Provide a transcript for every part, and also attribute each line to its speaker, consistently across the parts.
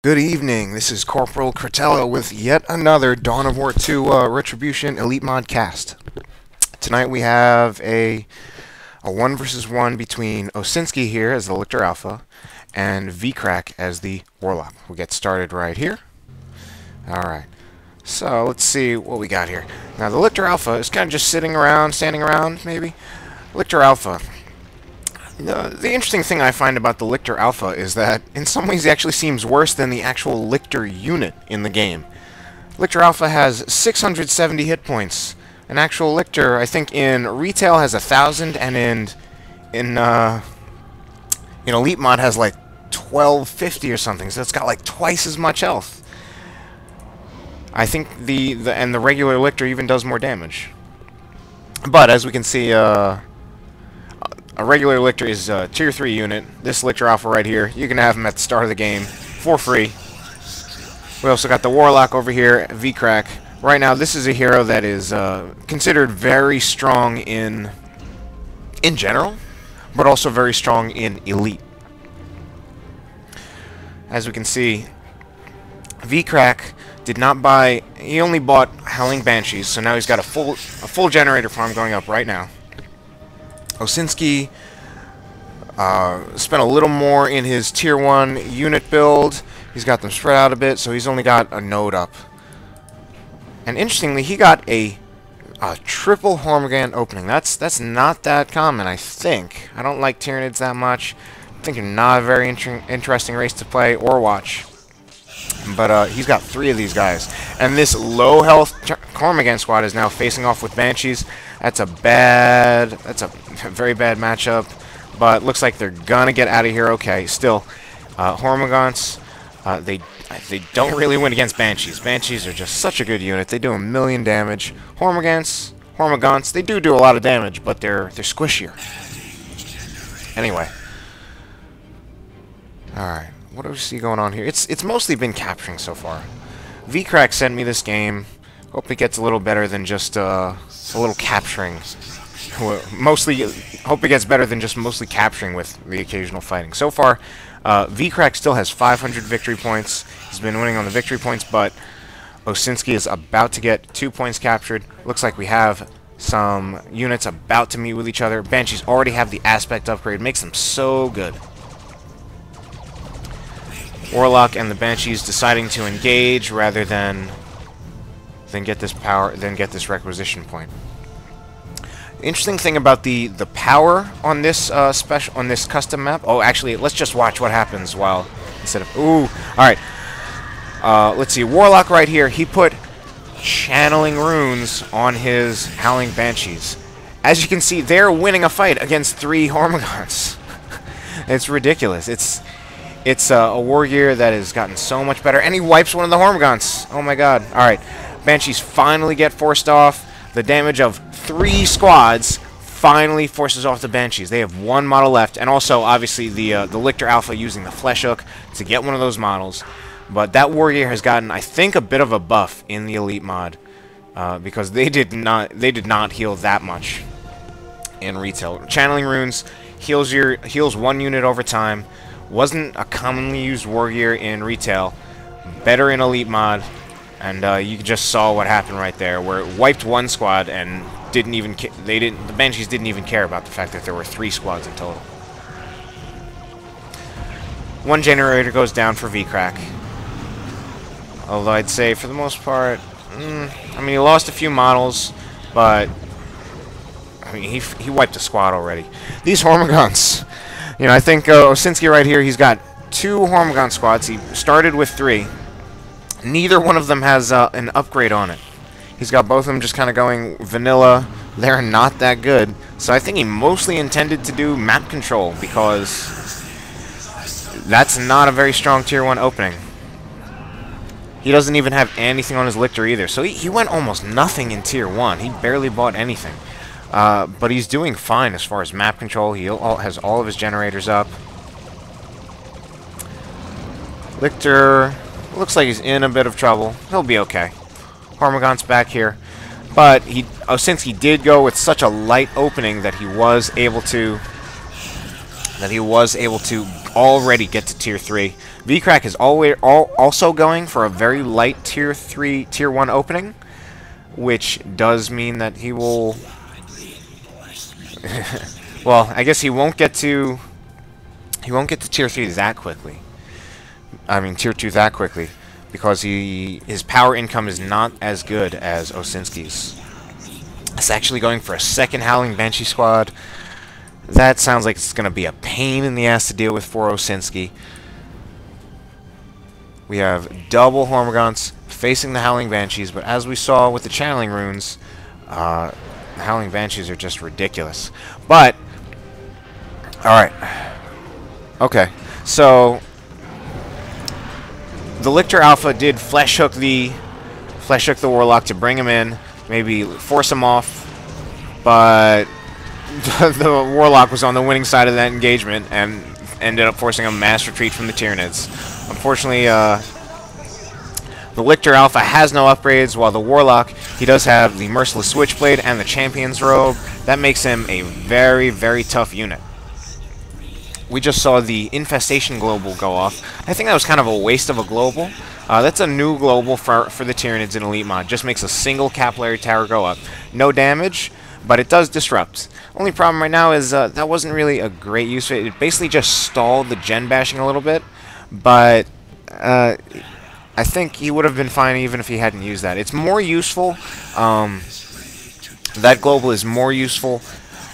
Speaker 1: Good evening, this is Corporal Critello with yet another Dawn of War 2 Retribution Elite Mod cast. Tonight we have a 1 versus 1 between Osinski here as the Lictor Alpha and VeeCrack as the Warlock. We'll get started right here. Alright, so let's see what we got here. Now the Lictor Alpha is kind of just sitting around, standing around maybe. Lictor Alpha. The interesting thing I find about the Lictor Alpha is that in some ways he actually seems worse than the actual Lictor unit in the game. Lictor Alpha has 670 hit points. An actual Lictor, I think in retail has 1,000, and in Elite Mod has like 1250 or something. So it's got like twice as much health. I think the regular Lictor even does more damage. But as we can see, a regular Lictor is a Tier 3 unit. This Lictor Alpha right here, you can have him at the start of the game for free. We also got the Warlock over here, VeeCrack. Right now, this is a hero that is considered very strong in general, but also very strong in Elite. As we can see, VeeCrack did not buy. He only bought Howling Banshees, so now he's got a full generator farm going up right now. Osinski spent a little more in his Tier 1 unit build. He's got them spread out a bit, so he's only got a node up. And interestingly, he got a triple Hormigant opening. That's not that common, I think. I don't like Tyranids that much. I think they're not a very interesting race to play or watch. But he's got 3 of these guys. And this low health Hormigant squad is now facing off with Banshees. That's a very bad matchup, but looks like they're gonna get out of here okay. Still, Hormigants, they don't really win against Banshees. Banshees are just such a good unit. They do 1,000,000 damage. Hormigants, they do a lot of damage, but they're squishier. Anyway, all right, what do we see going on here? It's mostly been capturing so far. VeeCrack sent me this game. Hope it gets a little better than just a little capturing. Mostly, hope it gets better than just mostly capturing with the occasional fighting. So far, VeeCrack still has 500 victory points. He's been winning on the victory points, but Osinski is about to get 2 points captured. Looks like we have some units about to meet with each other. Banshees already have the aspect upgrade. Makes them so good. Warlock and the Banshees deciding to engage rather than get this requisition point. The interesting thing about the power on this custom map. Oh, actually, let's just watch what happens while instead of ooh. All right. Let's see. Warlock right here. He put channeling runes on his Howling Banshees. As you can see, they're winning a fight against 3 Hormigants. It's ridiculous. It's a war gear that has gotten so much better, and he wipes one of the Hormigants. Oh my God! All right. Banshees finally get forced off. The damage of 3 squads finally forces off the Banshees. They have 1 model left, and also, obviously, the Lictor Alpha using the Flesh Hook to get one of those models. But that warrior has gotten, I think, a bit of a buff in the Elite mod because they did not heal that much in retail. Channeling runes heals 1 unit over time. Wasn't a commonly used warrior in retail. Better in Elite mod. And you just saw what happened right there, where it wiped 1 squad and the Banshees didn't even care about the fact that there were 3 squads in total. 1 generator goes down for VeeCrack. Although I'd say for the most part, I mean, he lost a few models, but I mean he wiped a squad already. These Hormigants, I think Osinski right here, he's got 2 Hormigant squads. He started with 3. Neither one of them has an upgrade on it. He's got both of them just kind of going vanilla. They're not that good. So I think he mostly intended to do map control because that's not a very strong Tier 1 opening. He doesn't even have anything on his Lictor either. So he went almost nothing in Tier 1. He barely bought anything. But he's doing fine as far as map control. He has all of his generators up. Lictor looks like he's in a bit of trouble. He'll be okay. Hormigant's back here. But Osinski did go with such a light opening that he was able to already get to Tier 3. VeeCrack is also going for a very light Tier 3, Tier 1 opening, which does mean that he will... well, I guess he won't get to Tier 3 that quickly. I mean, Tier 2 that quickly, because his power income is not as good as Osinski's. It's actually going for a second Howling Banshee squad. That sounds like it's going to be a pain in the ass to deal with for Osinski. We have double Hormagaunts facing the Howling Banshees, but as we saw with the channeling runes, the Howling Banshees are just ridiculous. But, alright. Okay, so the Lictor Alpha did flesh hook the Warlock to bring him in, maybe force him off, but the Warlock was on the winning side of that engagement and ended up forcing a mass retreat from the Tyranids. Unfortunately, the Lictor Alpha has no upgrades, while the Warlock, he does have the Merciless Switchblade and the Champion's Robe. That makes him a very, very tough unit. We just saw the Infestation Global go off. I think that was kind of a waste of a global. That's a new global for the Tyranids in Elite Mod. Just makes a single capillary tower go up. No damage, but it does disrupt. Only problem right now is that wasn't really a great use of it. It basically just stalled the gen bashing a little bit, but I think he would have been fine even if he hadn't used that. It's more useful. That global is more useful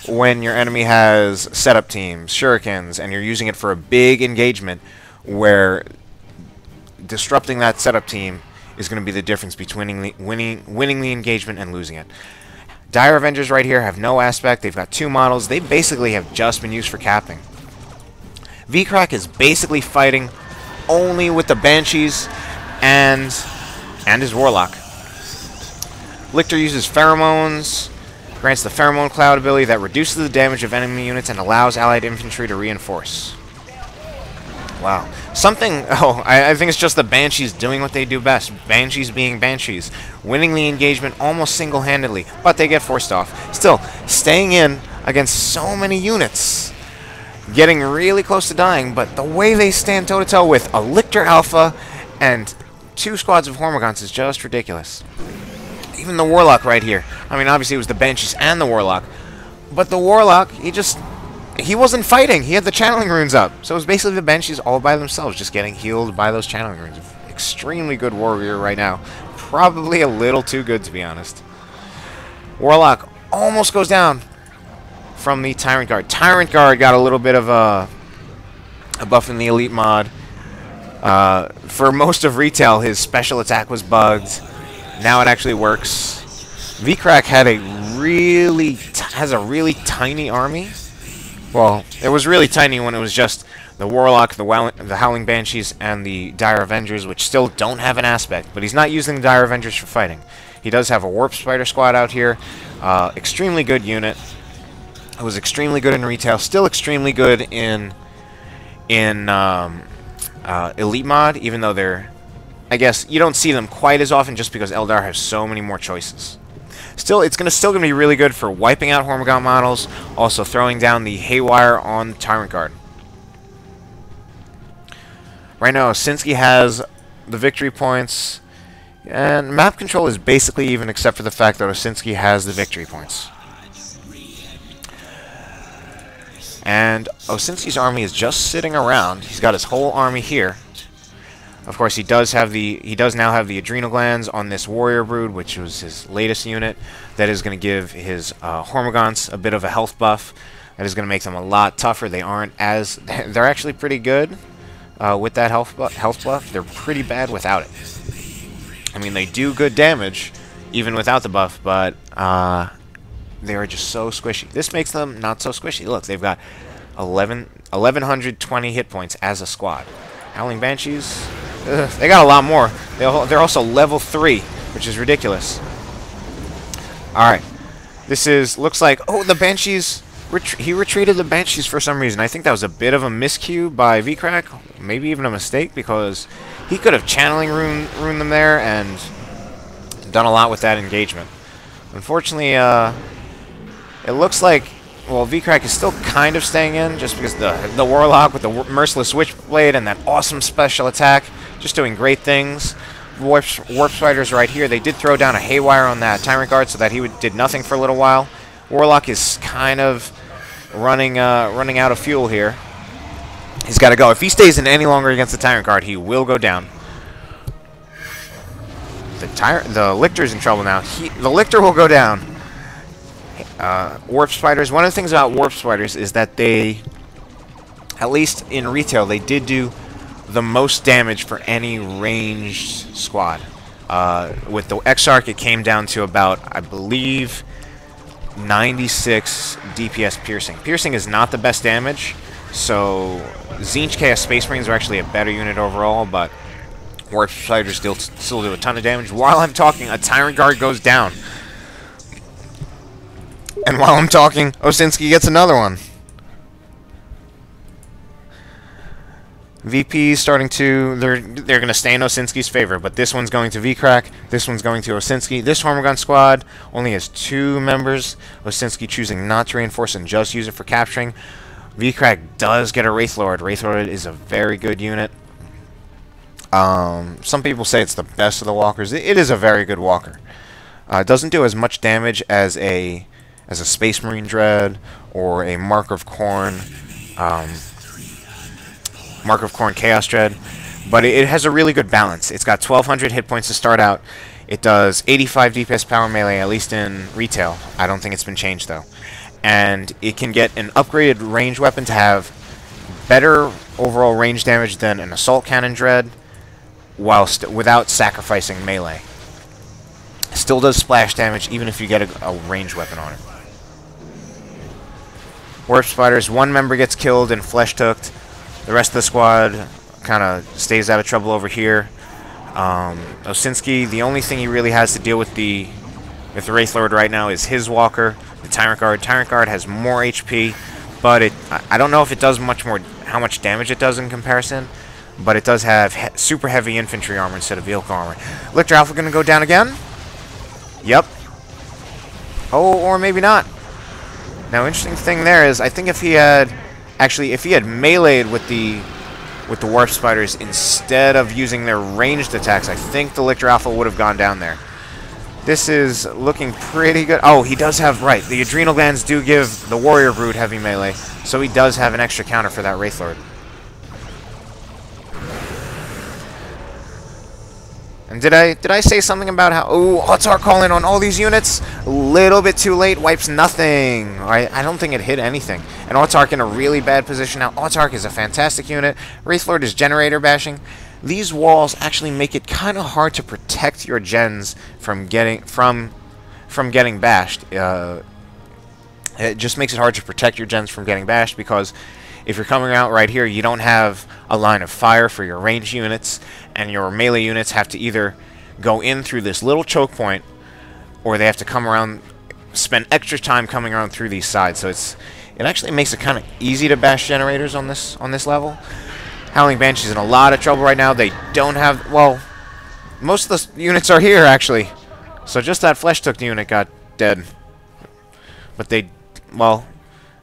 Speaker 1: when your enemy has setup teams, shurikens, and you're using it for a big engagement where disrupting that setup team is going to be the difference between winning the engagement and losing it. Dire Avengers right here have no aspect. They've got two models. They basically have just been used for capping. VeeCrack is basically fighting only with the Banshees and his Warlock. Lictor uses Pheromones, grants the Pheromone Cloud ability that reduces the damage of enemy units and allows allied infantry to reinforce. Wow. I think it's just the Banshees doing what they do best. Banshees being Banshees. Winning the engagement almost single-handedly, but they get forced off. Still, staying in against so many units. Getting really close to dying, but the way they stand toe-to-toe with a Lictor Alpha and two squads of Hormagaunts is just ridiculous. Even the Warlock right here. I mean, obviously it was the Banshees and the Warlock, but the Warlock, he wasn't fighting. He had the channeling runes up. So it was basically the Banshees all by themselves, just getting healed by those channeling runes. Extremely good warrior right now. Probably a little too good, to be honest. Warlock almost goes down from the Tyrant Guard. Tyrant Guard got a little bit of a buff in the Elite Mod. For most of retail, his special attack was bugged. Now it actually works. VeeCrack has a really tiny army. Well, it was really tiny when it was just the Warlock, the Howling Banshees, and the Dire Avengers, which still don't have an aspect. But he's not using the Dire Avengers for fighting. He does have a Warp Spider squad out here. Extremely good unit. It was extremely good in retail. Still extremely good in Elite Mod, even though I guess you don't see them quite as often just because Eldar has so many more choices. Still, it's still gonna be really good for wiping out Hormagaunt models, also throwing down the Haywire on the Tyrant Guard. Right now, Osinski has the victory points, and map control is basically even except for the fact that Osinski has the victory points. And Osinski's army is just sitting around. He's got his whole army here. Of course, he does now have the adrenal glands on this Warrior Brood, which was his latest unit. That is going to give his Hormagaunts a bit of a health buff. That is going to make them a lot tougher. They're actually pretty good with that health buff. They're pretty bad without it. I mean, they do good damage even without the buff, but they are just so squishy. This makes them not so squishy. Look, they've got 1,120 hit points as a squad. Howling Banshees, they got a lot more. They're also level 3, which is ridiculous. Alright. Looks like, oh, the Banshees, he retreated the Banshees for some reason. I think that was a bit of a miscue by VeeCrack, maybe even a mistake, because he could have channeling ruined them there and done a lot with that engagement. Unfortunately, it looks like well, VeeCrack is still kind of staying in, just because the Warlock with the Merciless Witchblade and that awesome special attack, just doing great things. Warp Spiders right here, they did throw down a Haywire on that Tyrant Guard so that he did nothing for a little while. Warlock is kind of running out of fuel here. He's got to go. If he stays in any longer against the Tyrant Guard, he will go down. The Lictor's in trouble now. The Lictor will go down. Warp Spiders. One of the things about Warp Spiders is that they, at least in retail, they did do the most damage for any ranged squad. With the Exarch, it came down to about, I believe, 96 DPS piercing. Piercing is not the best damage, so Tzeentch Chaos Space Marines are actually a better unit overall, but Warp Spiders still do a ton of damage. While I'm talking, a Tyrant Guard goes down. And while I'm talking, Osinski gets another one. VP is starting to... They're going to stay in Osinski's favor, but this one's going to VeeCrack, this one's going to Osinski. This Hormone squad only has 2 members. Osinski choosing not to reinforce and just use it for capturing. VeeCrack does get a Wraithlord. Wraithlord is a very good unit. Some people say it's the best of the walkers. It is a very good walker. It doesn't do as much damage as a Space Marine Dread or a Mark of Khorne Chaos Dread, but it has a really good balance. It's got 1,200 hit points to start out. It does 85 DPS power melee, at least in retail. I don't think it's been changed though. And it can get an upgraded range weapon to have better overall range damage than an Assault Cannon Dread, whilst without sacrificing melee. Still does splash damage even if you get a ranged weapon on it. Warp Spiders, 1 member gets killed and flesh-tooked. The rest of the squad kind of stays out of trouble over here. Osinski, the only thing he really has to deal with the Wraithlord right now is his walker, the Tyrant Guard. Tyrant Guard has more HP, but I don't know if it does how much damage it does in comparison, but it does have super heavy infantry armor instead of vehicle armor. Lictor Alpha going to go down again? Yep. Oh, or maybe not. Now, interesting thing there is, I think if he had meleeed with the Warp Spiders instead of using their ranged attacks, I think the Lictor Alpha would have gone down there. This is looking pretty good. Oh, he does have, right, the Adrenal Glands do give the Warrior Brood heavy melee, so he does have an extra counter for that Wraithlord. And did I say something about how... Oh, Autarch calling on all these units? A little bit too late. Wipes nothing. I don't think it hit anything. And Autarch in a really bad position now. Autarch is a fantastic unit. Wraithlord is generator bashing. These walls actually make it kind of hard to protect your gens from getting bashed. It just makes it hard to protect your gens from getting bashed because if you're coming out right here, you don't have a line of fire for your ranged units, and your melee units have to either go in through this little choke point, or they have to come around, spend extra time coming around through these sides. So it actually makes it kind of easy to bash generators on this level. Howling Banshee's in a lot of trouble right now. They don't have... Well, most of the units are here, actually. So just that Flesh-Took unit got dead. But they... Well,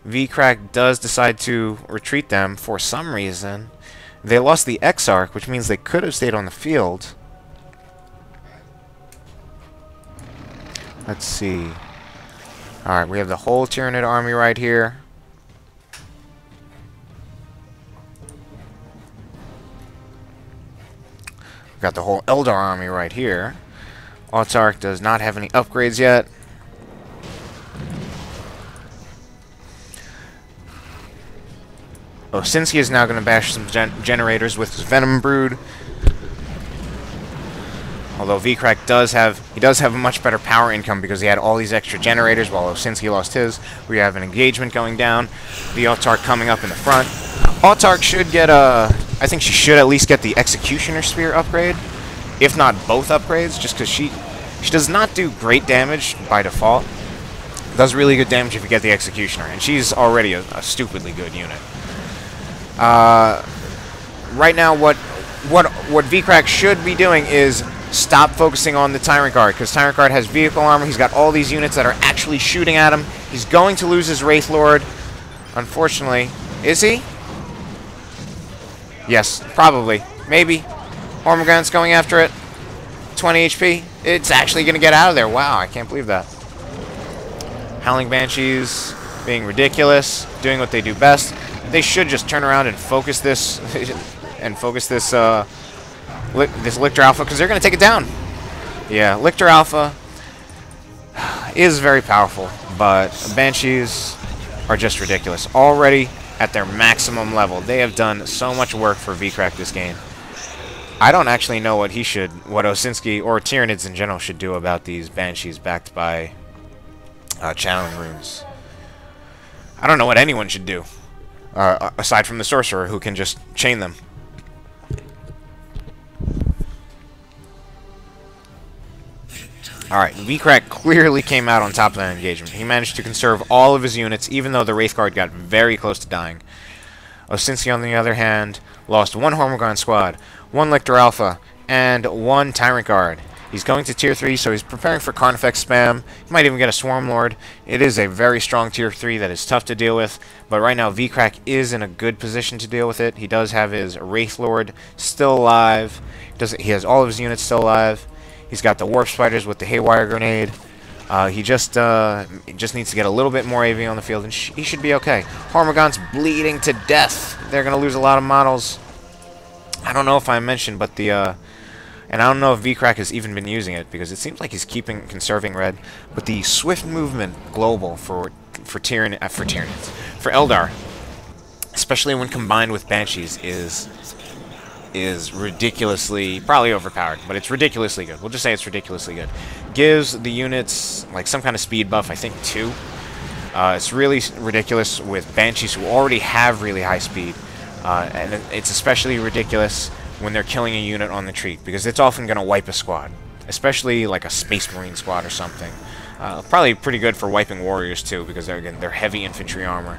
Speaker 1: VeeCrack does decide to retreat them for some reason. They lost the Exarch, which means they could have stayed on the field. Let's see. Alright, we have the whole Tyranid army right here. We've got the whole Eldar army right here. Autarch does not have any upgrades yet. Osinski is now going to bash some generators with his Venom Brood. Although VeeCrack does have a much better power income because he had all these extra generators while Osinski lost his. We have an engagement going down. The Autarch coming up in the front. Autarch should get I think she should at least get the Executioner Spear upgrade, if not both upgrades, just because she does not do great damage by default. Does really good damage if you get the Executioner, and she's already a stupidly good unit. Right now, what VeeCrack should be doing is stop focusing on the Tyrant Guard, because Tyrant Guard has vehicle armor. He's got all these units that are actually shooting at him. He's going to lose his Wraith Lord, unfortunately. Is he? Yes, probably. Maybe. Hormagaun's going after it. 20 HP. It's actually going to get out of there. Wow, I can't believe that. Howling Banshees being ridiculous, doing what they do best. They should just turn around and focus this this Lictor Alpha, because they're going to take it down. Yeah, Lictor Alpha is very powerful, but Banshees are just ridiculous. Already at their maximum level. They have done so much work for VeeCrack this game. I don't actually know what Osinski or Tyranids in general should do about these Banshees backed by channeling runes. I don't know what anyone should do, aside from the Sorcerer, who can just chain them. Alright, VeeCrack clearly came out on top of that engagement. He managed to conserve all of his units, even though the Wraith Guard got very close to dying. Osinski, on the other hand, lost 1 Hormagaun squad, 1 Lictor Alpha, and 1 Tyrant Guard. He's going to Tier 3, so he's preparing for Carnifex spam. He might even get a Swarm Lord. It is a very strong Tier 3 that is tough to deal with, but right now VeeCrack is in a good position to deal with it. He does have his Wraith Lord still alive. He has all of his units still alive. He's got the Warp Spiders with the Haywire Grenade. He just needs to get a little bit more AV on the field, and he should be okay. Hormagaun's bleeding to death. They're going to lose a lot of models. I don't know if I mentioned, but and I don't know if VeeCrack has even been using it, because it seems like he's conserving red. But the Swift Movement Global for Eldar, especially when combined with Banshees, is ridiculously, probably overpowered, but it's ridiculously good. We'll just say it's ridiculously good. Gives the units like some kind of speed buff, I think 2. It's really ridiculous with Banshees, who already have really high speed, and it's especially ridiculous when they're killing a unit on the retreat, because it's often going to wipe a squad, especially like a Space Marine squad or something. Probably pretty good for wiping warriors too, because they're heavy infantry armor.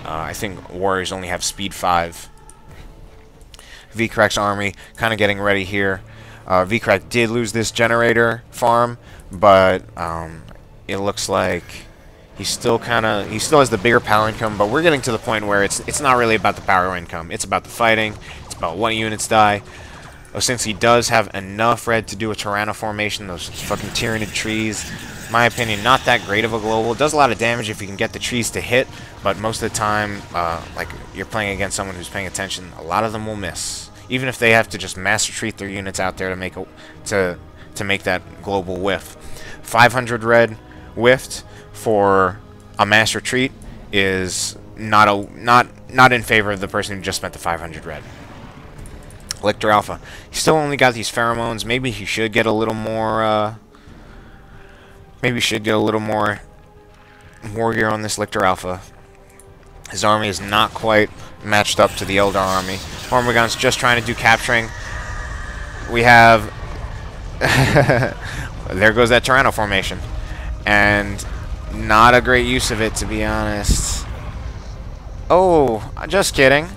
Speaker 1: I think warriors only have speed 5. VeeCrack's army kind of getting ready here. VeeCrack did lose this generator farm, but it looks like he still has the bigger power income. But we're getting to the point where it's not really about the power income. It's about the fighting. It's about what units die. Osinski does have enough red to do a Tyranno formation. Those fucking Tyranid trees, in my opinion, not that great of a global. It does a lot of damage if you can get the trees to hit, but most of the time, like you're playing against someone who's paying attention, a lot of them will miss. Even if they have to just mass retreat their units out there to make that global whiff. 500 red whiffed for a mass retreat is not in favor of the person who just spent the 500 red. Lictor Alpha. He still only got these pheromones. Maybe he should get a little more. Maybe he should get a little more warrior on this Lictor Alpha. His army is not quite matched up to the Eldar army. Hormagaun's just trying to do capturing. We have there goes that Tyranno formation, and not a great use of it, to be honest. Oh, just kidding.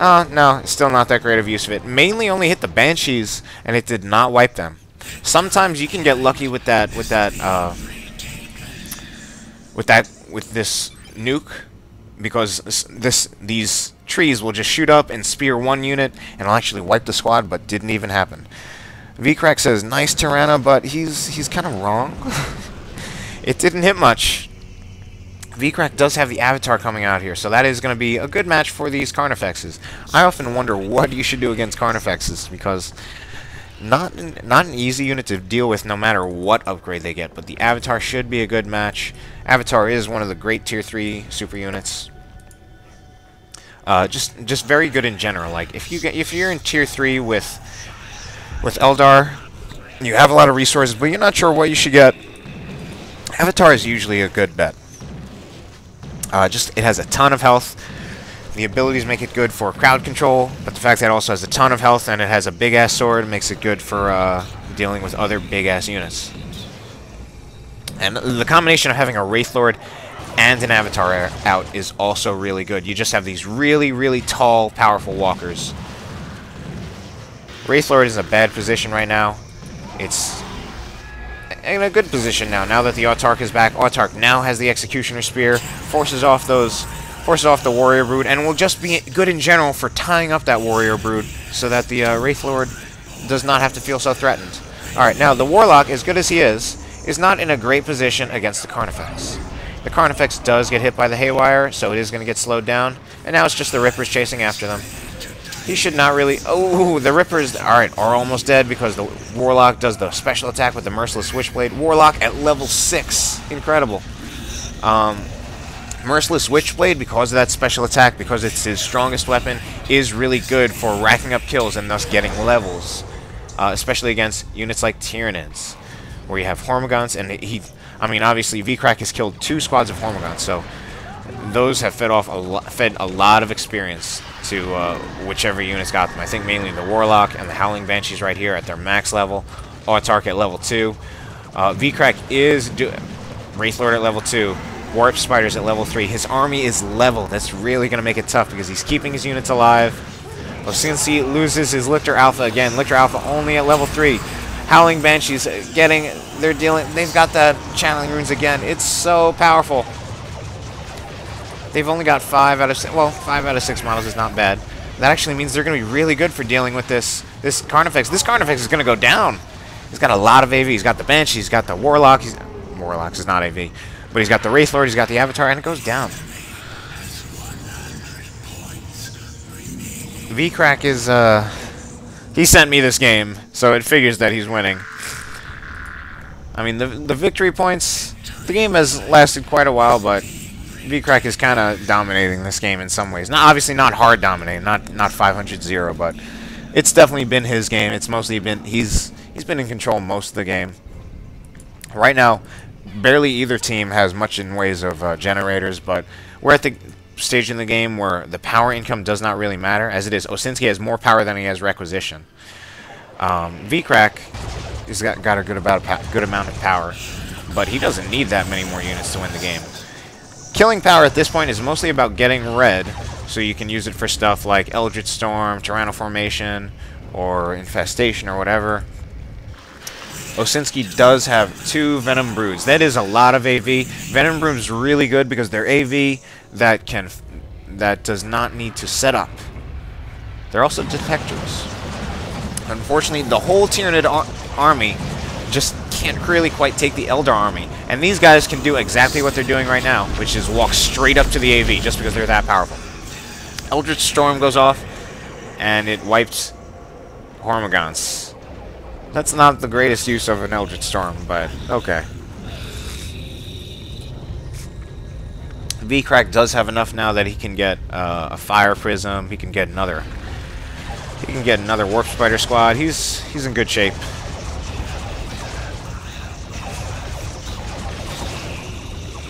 Speaker 1: Oh, no, it's still not that great of use of it. Mainly only hit the Banshees, and it did not wipe them. Sometimes you can get lucky with this nuke, because these trees will just shoot up and spear one unit, and it'll actually wipe the squad, but didn't even happen. VeeCrack says, nice Tyranno, but he's kind of wrong. It didn't hit much. VeeCrack does have the Avatar coming out here, so that is going to be a good match for these Carnifexes. I often wonder what you should do against Carnifexes, because not an easy unit to deal with no matter what upgrade they get, but the Avatar should be a good match. Avatar is one of the great Tier 3 super units. Just very good in general. Like if you're in Tier 3 with Eldar, you have a lot of resources, but you're not sure what you should get. Avatar is usually a good bet. It has a ton of health. The abilities make it good for crowd control, but the fact that it also has a ton of health and it has a big-ass sword makes it good for dealing with other big-ass units. And the combination of having a Wraith Lord and an Avatar out is also really good. You just have these really, really tall, powerful walkers. Wraithlord is in a bad position right now. It's in a good position now that the Autark is back. Autark now has the Executioner Spear, forces off the Warrior Brood, and will just be good in general for tying up that Warrior Brood so that the Wraithlord does not have to feel so threatened. Alright, now the Warlock, as good as he is not in a great position against the Carnifex. The Carnifex does get hit by the Haywire, so it is going to get slowed down, and now it's just the Rippers chasing after them. He should not really... Oh, the Rippers, alright, are almost dead because the Warlock does the special attack with the Merciless Switchblade. Warlock at level 6. Incredible. Merciless Switchblade, because of that special attack, because it's his strongest weapon, is really good for racking up kills and thus getting levels. Especially against units like Tyranids, where you have Hormagaunts, and I mean, obviously, VeeCrack has killed 2 squads of Hormagaunts, so those have fed a lot of experience to whichever units got them. I think mainly the Warlock and the Howling Banshees right here at their max level. Autark at level 2. VeeCrack is Wraithlord at level 2. Warp Spiders at level 3. His army is level. That's really going to make it tough because he's keeping his units alive. Osinski loses his Lictor Alpha again. Lictor Alpha only at level 3. Howling Banshees they've got the channeling runes again. It's so powerful. They've only got 5 out of 6, well, 5 out of 6 models is not bad. That actually means they're going to be really good for dealing with this Carnifex. This Carnifex is going to go down. He's got a lot of AV. He's got the Banshee, he's got the Warlock. Warlock is not AV. But he's got the Wraithlord, he's got the Avatar, and it goes down. VeeCrack is, he sent me this game, so it figures that he's winning. I mean, the victory points, the game has lasted quite a while, but VeeCrack is kind of dominating this game in some ways. Obviously not hard dominating, not 500-0, but it's definitely been his game. It's mostly been, he's been in control most of the game. Right now, barely either team has much in ways of generators, but we're at the stage in the game where the power income does not really matter. As it is, Osinski has more power than he has requisition. VeeCrack has got a good amount of power, but he doesn't need that many more units to win the game. Killing power at this point is mostly about getting red, so you can use it for stuff like Eldritch Storm, Tyranno Formation, or Infestation, or whatever. Osinski does have 2 Venom Broods. That is a lot of AV. Venom Broods is really good because they're AV that does not need to set up. They're also detectors. Unfortunately, the whole Tyranid army just can't really quite take the Eldar army. And these guys can do exactly what they're doing right now, which is walk straight up to the AV just because they're that powerful. Eldritch Storm goes off, and it wipes Hormagaunts. That's not the greatest use of an Eldritch Storm, but okay. VeeCrack does have enough now that he can get a Fire Prism. He can get another Warp Spider squad. He's in good shape.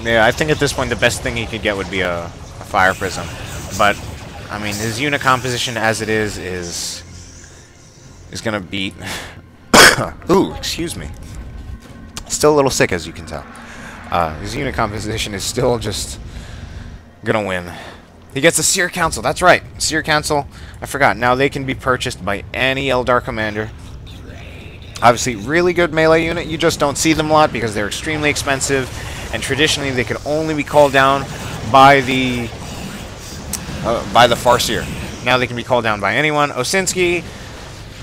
Speaker 1: Yeah, I think at this point the best thing he could get would be a Fire Prism. But I mean, his unit composition as it is gonna beat. Ooh, excuse me. Still a little sick, as you can tell. His unit composition is still just gonna win. He gets a Seer Council. That's right, Seer Council. I forgot. Now they can be purchased by any Eldar commander. Obviously, really good melee unit. You just don't see them a lot because they're extremely expensive, and traditionally they could only be called down by the Farseer. Now they can be called down by anyone. Osinski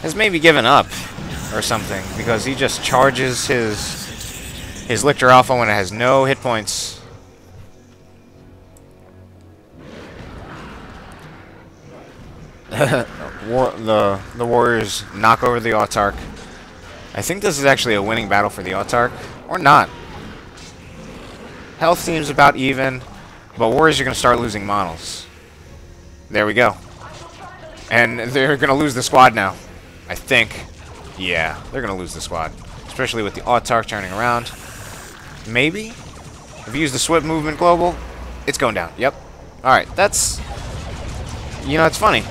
Speaker 1: has maybe given up or something because he just charges his Lictor Alpha when it has no hit points. The Warriors knock over the Autark. I think this is actually a winning battle for the Autark, or not. Health seems about even, but Warriors are going to start losing models. There we go. And they're going to lose the squad now, I think. Yeah, they're going to lose the squad, especially with the Autark turning around. Maybe? If you use the Swift Movement Global, it's going down. Yep. Alright, that's... You know, it's funny.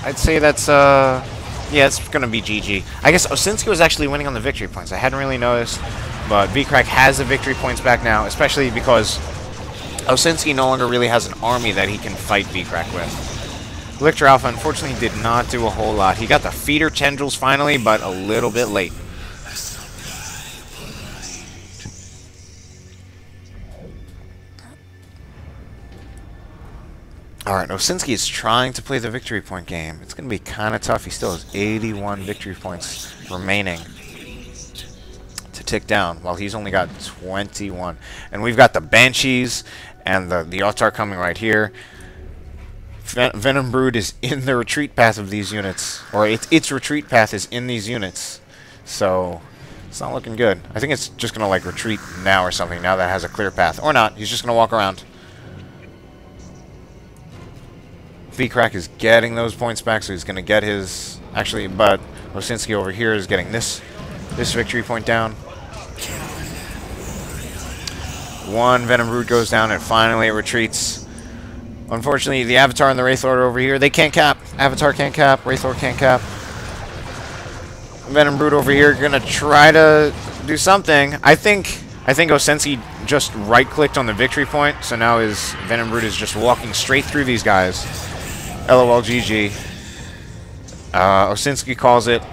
Speaker 1: I'd say that's, yeah, it's going to be GG. I guess Osinski was actually winning on the victory points. I hadn't really noticed, but VeeCrack has the victory points back now, especially because Osinski no longer really has an army that he can fight VeeCrack with. Lictor Alpha unfortunately did not do a whole lot. He got the feeder tendrils finally, but a little bit late. Alright, Osinski is trying to play the victory point game. It's going to be kind of tough. He still has 81 victory points remaining to tick down, while he's only got 21. And we've got the Banshees and the Altar coming right here. Venom Brood is in the retreat path of these units, or its retreat path is in these units. So it's not looking good. I think it's just going to like retreat now or something, now that it has a clear path. Or not. He's just going to walk around. VeeCrack is getting those points back, so he's going to get his... Actually, but Osinski over here is getting this victory point down. One Venom Brood goes down, and finally it retreats. Unfortunately, the Avatar and the Wraith Lord are over here. They can't cap. Avatar can't cap. Wraith Lord can't cap. Venom Brood over here going to try to do something. I think Osinski just right-clicked on the victory point, so now his Venom Brood is just walking straight through these guys. LOL GG. Osinski calls it.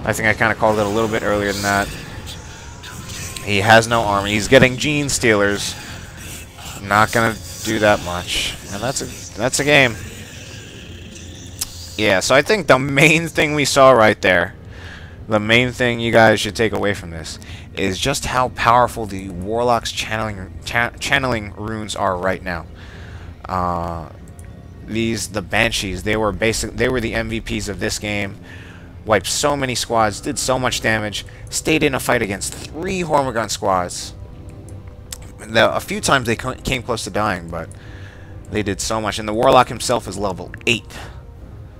Speaker 1: I think I kind of called it a little bit earlier than that. He has no army. He's getting Gene Stealers. Not gonna do that much, and that's a game. Yeah, so I think the main thing we saw right there, the main thing you guys should take away from this, is just how powerful the Warlock's channeling runes are right now. The Banshees, they were the MVPs of this game. Wiped so many squads, did so much damage, stayed in a fight against 3 Hormigón squads. A few times they came close to dying, but they did so much. And the Warlock himself is level 8.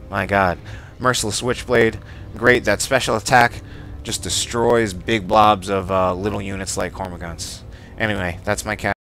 Speaker 1: My god. Merciless Switchblade, great. That special attack just destroys big blobs of little units like Hormigons. Anyway, that's my cat.